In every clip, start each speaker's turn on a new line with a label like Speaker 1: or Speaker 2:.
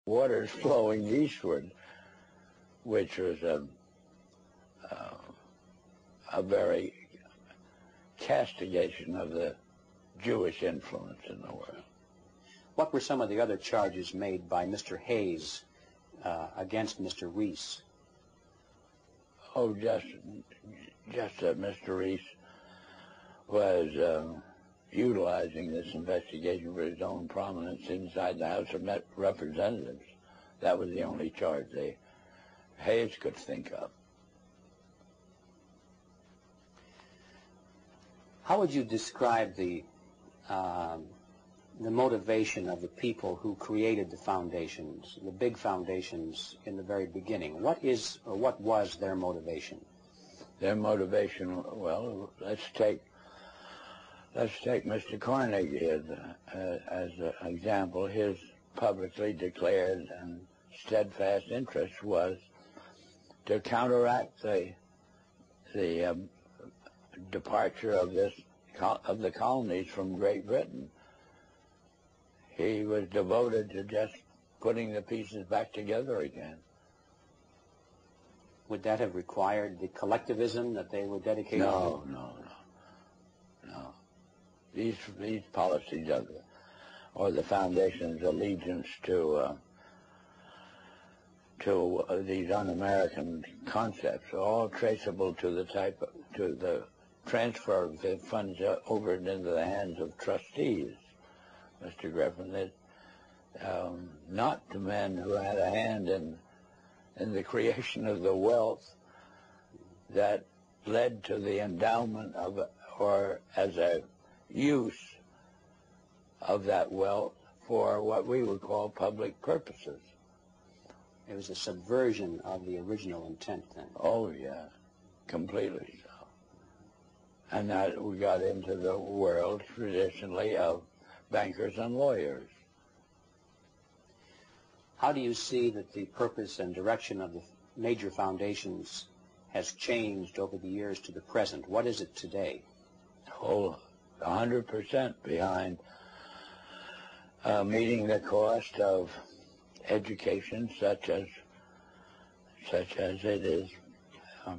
Speaker 1: waters flowing eastward, which was a very castigation of the Jewish influence in the world.
Speaker 2: What were some of the other charges made by Mr. Hayes against Mr. Reese?
Speaker 1: Oh, just that Mr. Reese was utilizing this investigation for his own prominence inside the House of Representatives. That was the only charge Hayes could think of.
Speaker 2: How would you describe the motivation of the people who created the foundations, the big foundations in the very beginning? What is or what was their motivation?
Speaker 1: Their motivation, well, let's take Mr. Carnegie as an example. His publicly declared and steadfast interest was to counteract the departure of the colonies from Great Britain. He was devoted to just putting the pieces back together again.
Speaker 2: Would that have required the collectivism that they were dedicated to?
Speaker 1: No. These policies or the foundation's allegiance to these un-American concepts are all traceable to the transfer of the funds over into the hands of trustees, Mr. Griffin. Not the men who had a hand in the creation of the wealth that led to the endowment of, or as a use of that wealth for what we would call public purposes.
Speaker 2: It was a subversion of the original intent then.
Speaker 1: Oh, yeah, completely so. And that we got into the world traditionally of bankers and lawyers.
Speaker 2: How do you see that the purpose and direction of the major foundations has changed over the years to the present? What is it today?
Speaker 1: Oh, 100% behind meeting the cost of education such as it is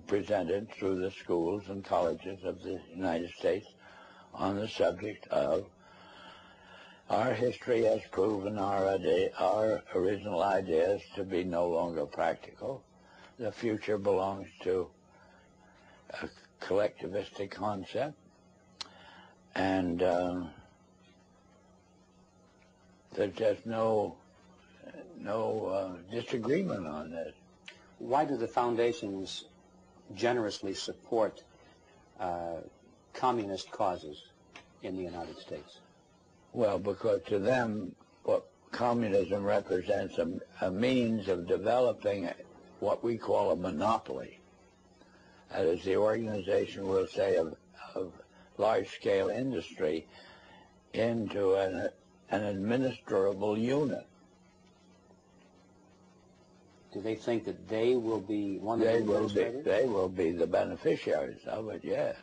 Speaker 1: presented through the schools and colleges of the United States on the subject of our history has proven our original ideas to be no longer practical. The future belongs to a collectivistic concept, and there's just no disagreement on this.
Speaker 2: Why do the foundations generously support communist causes in the United States?
Speaker 1: Well, because to them, what communism represents a means of developing what we call a monopoly. That is, the organization, we'll say, of large-scale industry into an administrable unit.
Speaker 2: Do they think that they will be one of the administrators?
Speaker 1: They will be the beneficiaries of it, yes.